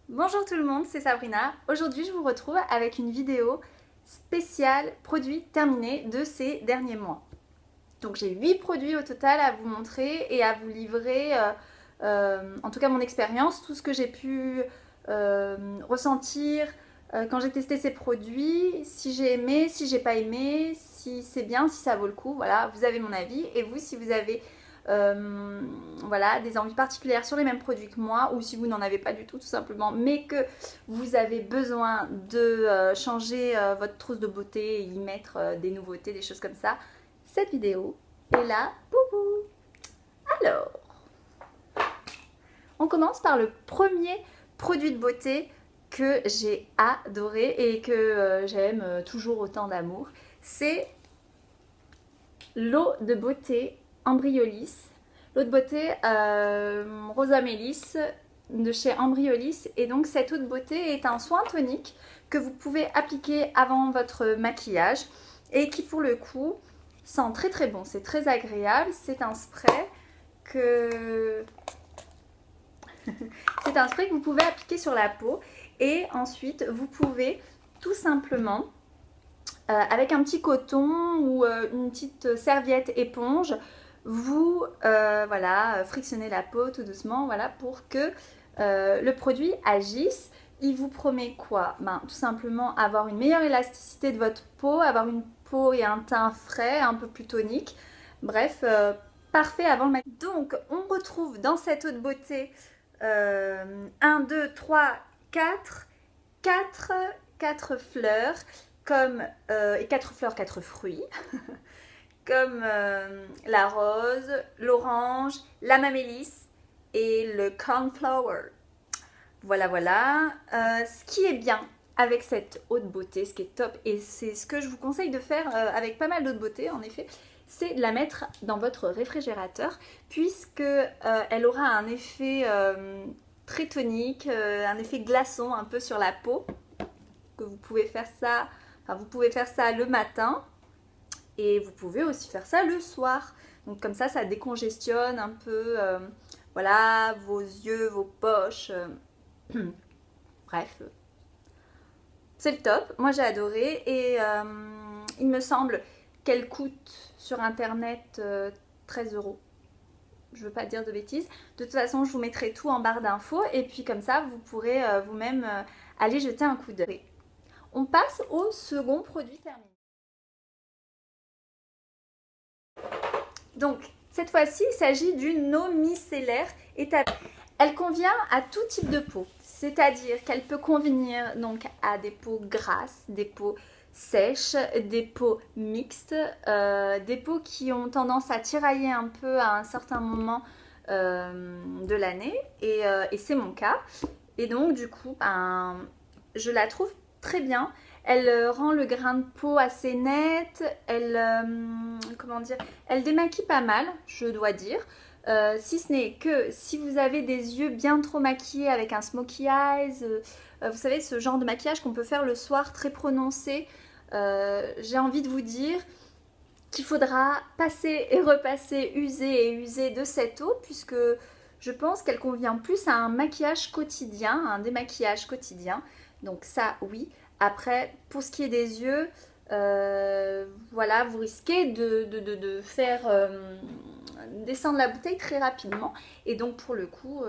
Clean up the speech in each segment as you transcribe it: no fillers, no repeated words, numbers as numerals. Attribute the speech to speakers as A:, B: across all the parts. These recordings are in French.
A: Bonjour tout le monde, c'est Sabrina. Aujourd'hui, je vous retrouve avec une vidéo spéciale produits terminés de ces derniers mois. Donc j'ai 8 produits au total à vous montrer et à vous livrer, en tout cas mon expérience, tout ce que j'ai pu ressentir quand j'ai testé ces produits, si j'ai aimé, si j'ai pas aimé, si c'est bien, si ça vaut le coup. Voilà, vous avez mon avis et vous, si vous avez voilà, des envies particulières sur les mêmes produits que moi, ou si vous n'en avez pas du tout simplement, mais que vous avez besoin de changer votre trousse de beauté et y mettre des nouveautés, des choses comme ça, cette vidéo est là pour vous. Alors, on commence par le premier produit de beauté que j'ai adoré et que j'aime toujours autant d'amour. C'est l'eau de beauté Ambryolis. L'eau de beauté Rosa Mélisse de chez Ambryolis. Et donc cette eau de beauté est un soin tonique que vous pouvez appliquer avant votre maquillage et qui pour le coup sent très très bon. C'est très agréable. C'est un spray que... c'est un spray que vous pouvez appliquer sur la peau et ensuite vous pouvez tout simplement avec un petit coton ou une petite serviette éponge, vous voilà, frictionnez la peau tout doucement, voilà, pour que le produit agisse. Il vous promet quoi? Ben, tout simplement avoir une meilleure élasticité de votre peau, avoir une peau et un teint frais, un peu plus tonique. Bref, parfait avant le maquillage. Donc, on retrouve dans cette eau de beauté 1, 2, 3, 4 fleurs comme et 4 fleurs, 4 fruits comme la rose, l'orange, la mamélisse et le cornflower. Voilà, voilà. Ce qui est bien avec cette eau de beauté, ce qui est top, et c'est ce que je vous conseille de faire avec pas mal d'eau de beauté en effet, c'est de la mettre dans votre réfrigérateur puisque elle aura un effet très tonique, un effet glaçon un peu sur la peau. Que vous pouvez faire ça, enfin, vous pouvez faire ça le matin et vous pouvez aussi faire ça le soir. Donc comme ça décongestionne un peu, voilà, vos yeux, vos poches. Bref, c'est le top. Moi j'ai adoré et il me semble qu'elle coûte sur internet 13 €. Je veux pas dire de bêtises. De toute façon, je vous mettrai tout en barre d'infos et puis comme ça, vous pourrez vous-même aller jeter un coup d'œil. On passe au second produit terminé. Donc, cette fois-ci, il s'agit d'une eau micellaire établie. Elle convient à tout type de peau, c'est-à-dire qu'elle peut convenir donc à des peaux grasses, des peaux sèches, des peaux mixtes, des peaux qui ont tendance à tirailler un peu à un certain moment de l'année, et c'est mon cas. Et donc, du coup, ben, je la trouve très bien. Elle rend le grain de peau assez net, elle, comment dire, elle démaquille pas mal, je dois dire. Si ce n'est que si vous avez des yeux bien trop maquillés avec un smokey eyes, vous savez, ce genre de maquillage qu'on peut faire le soir très prononcé, j'ai envie de vous dire qu'il faudra passer et repasser, user et user de cette eau puisque je pense qu'elle convient plus à un maquillage quotidien, à un démaquillage quotidien. Donc ça, oui. Après, pour ce qui est des yeux, voilà, vous risquez de faire descendre la bouteille très rapidement. Et donc, pour le coup,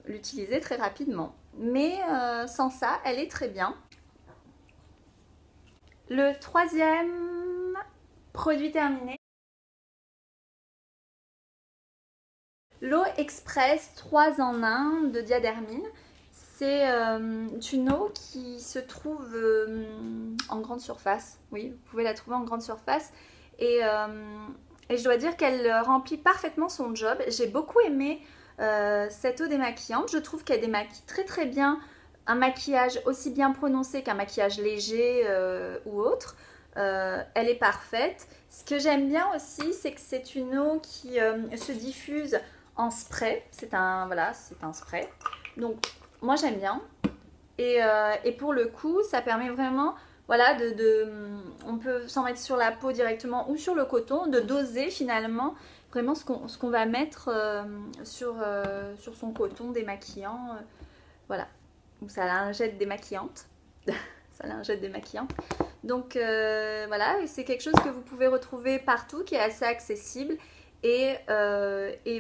A: l'utiliser très rapidement. Mais sans ça, elle est très bien. Le troisième produit terminé. L'eau express 3 en 1 de Diadermine. C'est une eau qui se trouve en grande surface. Oui, vous pouvez la trouver en grande surface. Et je dois dire qu'elle remplit parfaitement son job. J'ai beaucoup aimé cette eau démaquillante. Je trouve qu'elle démaquille très très bien un maquillage aussi bien prononcé qu'un maquillage léger ou autre. Elle est parfaite. Ce que j'aime bien aussi, c'est que c'est une eau qui se diffuse en spray. C'est un, voilà, c'est un spray. Donc, moi, j'aime bien. Et pour le coup, ça permet vraiment, voilà, on peut s'en mettre sur la peau directement ou sur le coton, de doser finalement vraiment ce qu'on va mettre sur son coton démaquillant. Voilà. ou sa lingette démaquillante. Sa lingette démaquillante. Donc voilà, c'est quelque chose que vous pouvez retrouver partout, qui est assez accessible. Et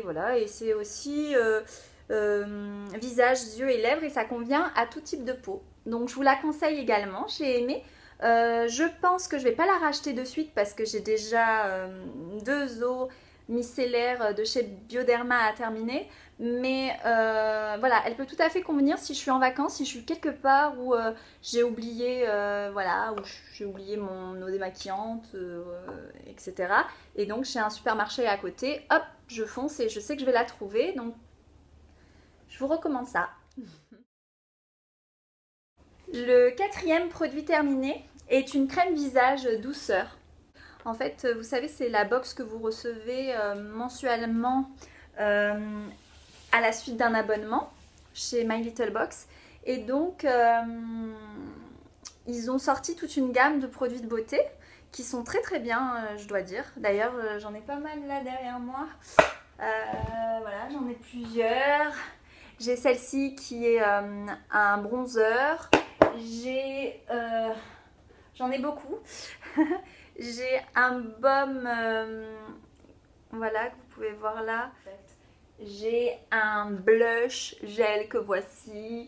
A: voilà, et c'est aussi visage, yeux et lèvres, et ça convient à tout type de peau. Donc je vous la conseille également, j'ai aimé. Je pense que je ne vais pas la racheter de suite parce que j'ai déjà 2 eaux micellaires de chez Bioderma à terminer. Mais voilà, elle peut tout à fait convenir si je suis en vacances, si je suis quelque part où j'ai oublié, voilà, où j'ai oublié mon eau démaquillante, etc. Et donc j'ai un supermarché à côté, hop, je fonce et je sais que je vais la trouver. Donc je vous recommande ça. Le 4e produit terminé est une crème visage douceur. En fait, vous savez, c'est la box que vous recevez mensuellement à la suite d'un abonnement chez My Little Box. Et donc, ils ont sorti toute une gamme de produits de beauté qui sont très très bien, je dois dire. D'ailleurs, j'en ai pas mal là derrière moi. Voilà, j'en ai plusieurs. J'ai celle-ci qui est un bronzer. J'en ai beaucoup. J'ai un baume, voilà, que vous pouvez voir là. J'ai un blush gel que voici.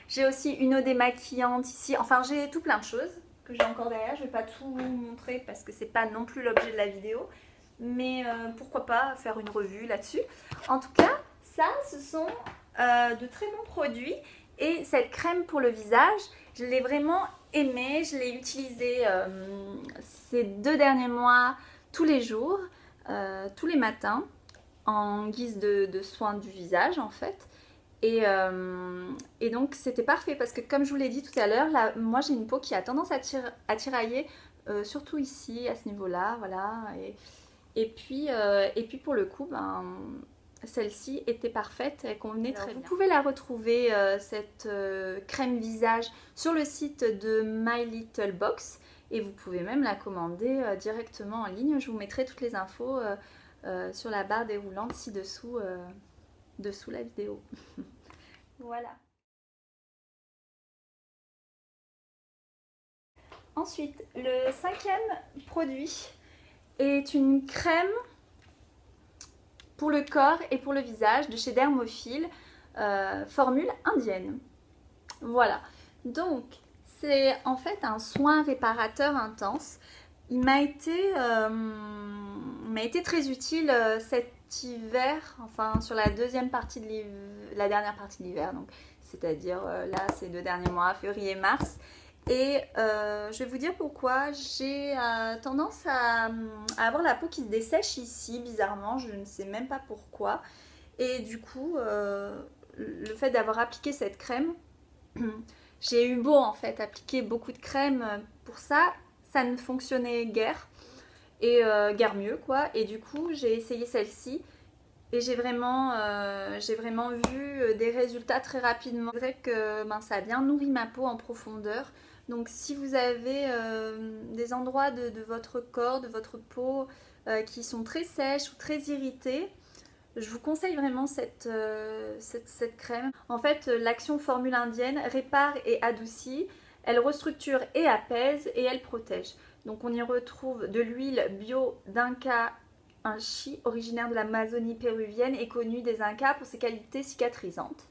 A: J'ai aussi une eau démaquillante ici. Enfin, j'ai tout plein de choses que j'ai encore derrière. Je ne vais pas tout vous montrer parce que c'est pas non plus l'objet de la vidéo. Mais pourquoi pas faire une revue là-dessus. En tout cas, ça, ce sont de très bons produits. Et cette crème pour le visage, je l'ai vraiment aimée. Je l'ai utilisée ces 2 derniers mois tous les jours, tous les matins, en guise de soin du visage en fait. Et donc c'était parfait parce que comme je vous l'ai dit tout à l'heure, moi j'ai une peau qui a tendance à tirailler, surtout ici, à ce niveau-là, voilà. Et puis pour le coup, ben, celle-ci était parfaite, elle convenait très bien. Vous pouvez la retrouver, cette crème visage, sur le site de My Little Box. Et vous pouvez même la commander directement en ligne. Je vous mettrai toutes les infos sur la barre déroulante ci-dessous, dessous la vidéo. Voilà. Ensuite, le 5e produit est une crème pour le corps et pour le visage de chez Dermophile, formule indienne. Voilà. Donc, c'est en fait un soin réparateur intense. Il m'a été très utile cet hiver, enfin sur la deuxième partie de l'hiver, la dernière partie de l'hiver, donc c'est-à-dire là ces 2 derniers mois, février-mars. Et je vais vous dire pourquoi. J'ai tendance à avoir la peau qui se dessèche ici, bizarrement, je ne sais même pas pourquoi. Et du coup, le fait d'avoir appliqué cette crème, j'ai eu beau en fait appliquer beaucoup de crème pour ça, ça ne fonctionnait guère. Et guère mieux quoi. Et du coup, j'ai essayé celle-ci. Et j'ai vraiment vu des résultats très rapidement. C'est vrai que ben, ça a bien nourri ma peau en profondeur. Donc si vous avez des endroits de votre corps, de votre peau qui sont très sèches ou très irrités, je vous conseille vraiment cette crème. En fait, l'action formule indienne répare et adoucit, elle restructure et apaise et elle protège. Donc on y retrouve de l'huile bio d'Inca Inchi, originaire de l'Amazonie péruvienne et connue des Incas pour ses qualités cicatrisantes.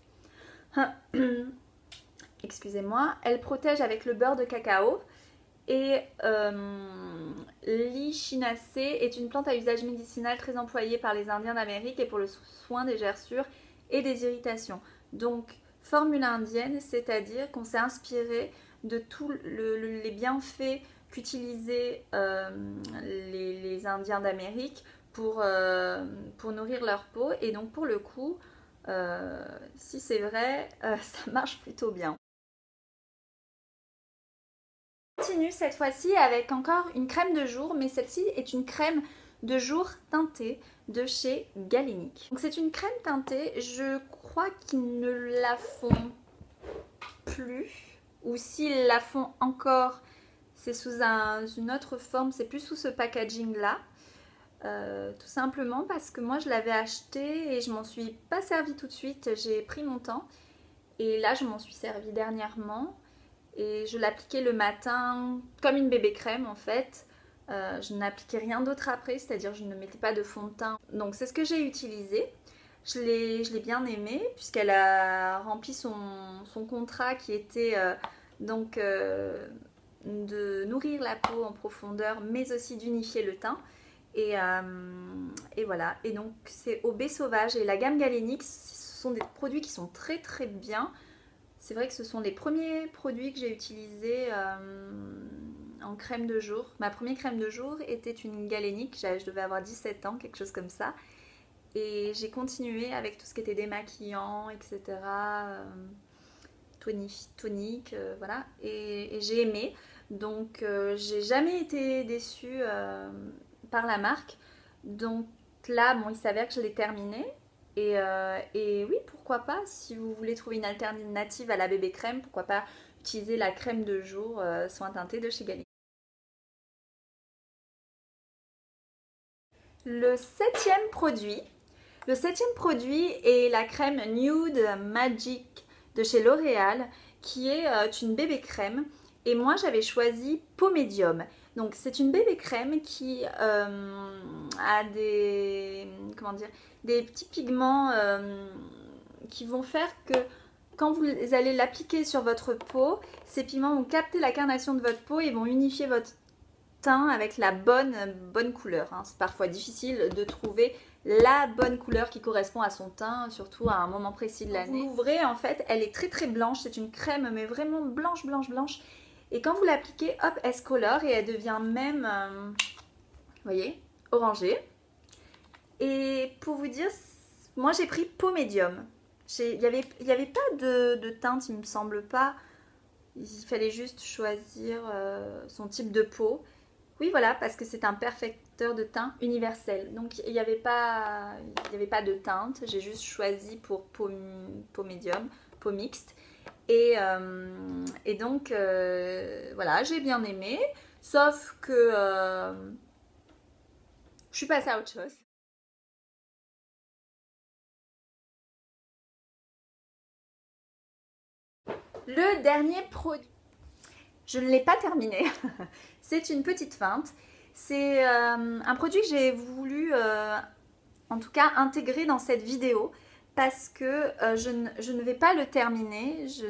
A: Excusez-moi. Elle protège avec le beurre de cacao. Et l'Echinacée est une plante à usage médicinal très employée par les Indiens d'Amérique et pour le soin des gerçures et des irritations. Donc, formule indienne, c'est-à-dire qu'on s'est inspiré de tous les bienfaits qu'utilisaient les Indiens d'Amérique pour nourrir leur peau. Et donc, pour le coup, si c'est vrai, ça marche plutôt bien. Je continue cette fois-ci avec encore une crème de jour, mais celle-ci est une crème de jour teintée de chez Galénic. Donc c'est une crème teintée, je crois qu'ils ne la font plus, ou s'ils la font encore, c'est sous une autre forme, c'est plus sous ce packaging là. tout simplement parce que moi je l'avais acheté et je m'en suis pas servi tout de suite, j'ai pris mon temps et là je m'en suis servi dernièrement et je l'appliquais le matin comme une bébé crème en fait. Je n'appliquais rien d'autre après, c'est-à-dire je ne mettais pas de fond de teint. Donc c'est ce que j'ai utilisé. Je l'ai bien aimée puisqu'elle a rempli son contrat qui était donc de nourrir la peau en profondeur mais aussi d'unifier le teint. Et voilà, et donc c'est au baie sauvage et la gamme galénique, ce sont des produits qui sont très très bien. C'est vrai que ce sont les premiers produits que j'ai utilisés en crème de jour. Ma première crème de jour était une galénique, je devais avoir 17 ans, quelque chose comme ça. Et j'ai continué avec tout ce qui était démaquillant, etc. Tonique, voilà. Et j'ai aimé. Donc j'ai jamais été déçue par la marque. Donc là, bon, il s'avère que je l'ai terminé. Et oui, pourquoi pas, si vous voulez trouver une alternative à la bébé crème, pourquoi pas utiliser la crème de jour soin teinté de chez Galénic. Le septième produit est la crème Nude Magic de chez L'Oréal, qui est une bébé crème. Et moi, j'avais choisi peau médium. Donc, c'est une bébé crème qui a des petits pigments qui vont faire que quand vous allez l'appliquer sur votre peau, ces pigments vont capter la carnation de votre peau et vont unifier votre teint avec la bonne couleur. C'est parfois difficile de trouver la bonne couleur qui correspond à son teint, surtout à un moment précis de l'année. Vous l'ouvrez, en fait, elle est très très blanche. C'est une crème, mais vraiment blanche. Et quand vous l'appliquez, hop, elle se colore et elle devient même, vous voyez, orangée. Et pour vous dire, moi j'ai pris peau médium. Il n'y avait pas de teinte, il me semble pas. Il fallait juste choisir son type de peau. Oui, voilà, parce que c'est un perfecteur de teint universel. Donc il n'y avait pas de teinte. J'ai juste choisi pour peau médium, peau mixte. Et donc, voilà, j'ai bien aimé. Sauf que je suis passée à autre chose. Le dernier produit, je ne l'ai pas terminé. C'est une petite feinte. C'est un produit que j'ai voulu, en tout cas, intégrer dans cette vidéo parce que je ne vais pas le terminer. Je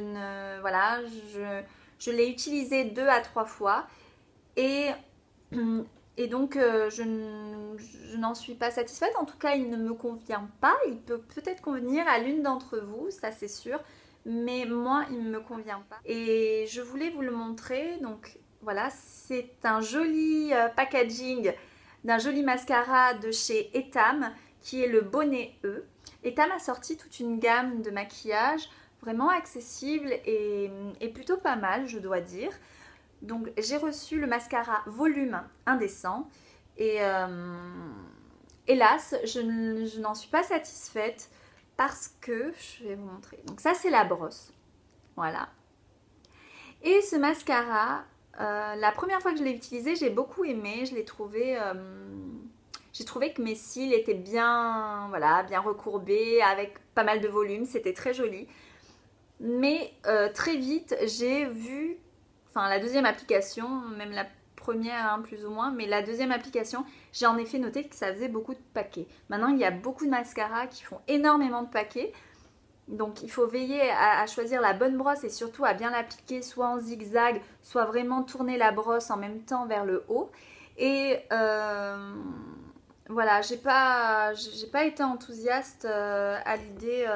A: l'ai utilisé 2 à 3 fois et donc je n'en suis pas satisfaite. En tout cas, il ne me convient pas. Il peut peut-être convenir à l'une d'entre vous, ça c'est sûr. Mais moi, il ne me convient pas. Et je voulais vous le montrer. Donc voilà, c'est un joli packaging d'un joli mascara de chez Etam, qui est le Bonnet E. Etam a sorti toute une gamme de maquillage vraiment accessible et plutôt pas mal, je dois dire. Donc j'ai reçu le mascara Volume Indécent et hélas, je n'en suis pas satisfaite parce que, je vais vous montrer, donc ça c'est la brosse, voilà. Et ce mascara, la première fois que je l'ai utilisé, j'ai beaucoup aimé, j'ai trouvé que mes cils étaient bien, voilà, bien recourbés, avec pas mal de volume, c'était très joli. Mais très vite, j'ai vu, enfin la deuxième application, même la première hein, plus ou moins, mais la deuxième application, j'ai en effet noté que ça faisait beaucoup de paquets. Maintenant, il y a beaucoup de mascaras qui font énormément de paquets. Donc il faut veiller à choisir la bonne brosse et surtout à bien l'appliquer soit en zigzag, soit vraiment tourner la brosse en même temps vers le haut. Et voilà, j'ai pas été enthousiaste à l'idée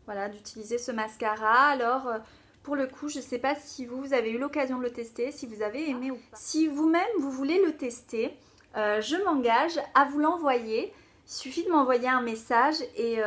A: voilà, d'utiliser ce mascara. Alors pour le coup, je ne sais pas si vous avez eu l'occasion de le tester, si vous avez aimé ou pas. Si vous-même vous voulez le tester, je m'engage à vous l'envoyer. Il suffit de m'envoyer un message et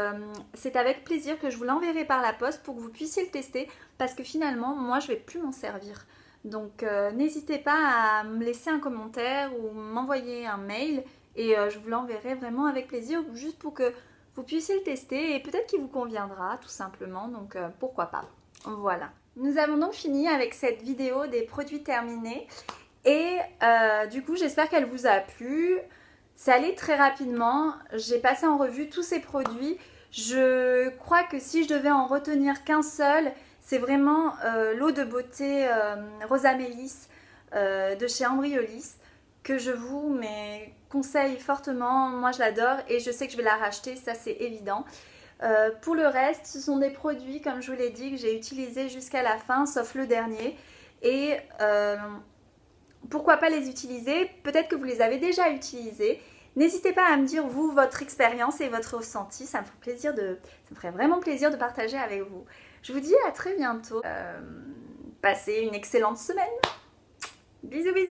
A: c'est avec plaisir que je vous l'enverrai par la poste pour que vous puissiez le tester parce que finalement, moi, je ne vais plus m'en servir. Donc, n'hésitez pas à me laisser un commentaire ou m'envoyer un mail et je vous l'enverrai vraiment avec plaisir juste pour que vous puissiez le tester et peut-être qu'il vous conviendra tout simplement. Donc, pourquoi pas. Voilà. Nous avons donc fini avec cette vidéo des produits terminés et du coup, j'espère qu'elle vous a plu. C'est allé très rapidement, j'ai passé en revue tous ces produits. Je crois que si je devais en retenir qu'un seul, c'est vraiment l'eau de beauté Rosa Meliss de chez Embryolisse que je vous conseille fortement. Moi je l'adore et je sais que je vais la racheter, ça c'est évident. Pour le reste, ce sont des produits, comme je vous l'ai dit, que j'ai utilisés jusqu'à la fin, sauf le dernier. Et pourquoi pas les utiliser? Peut-être que vous les avez déjà utilisés. N'hésitez pas à me dire, vous, votre expérience et votre ressenti. Ça me ferait vraiment plaisir de partager avec vous. Je vous dis à très bientôt. Passez une excellente semaine. Bisous, bisous.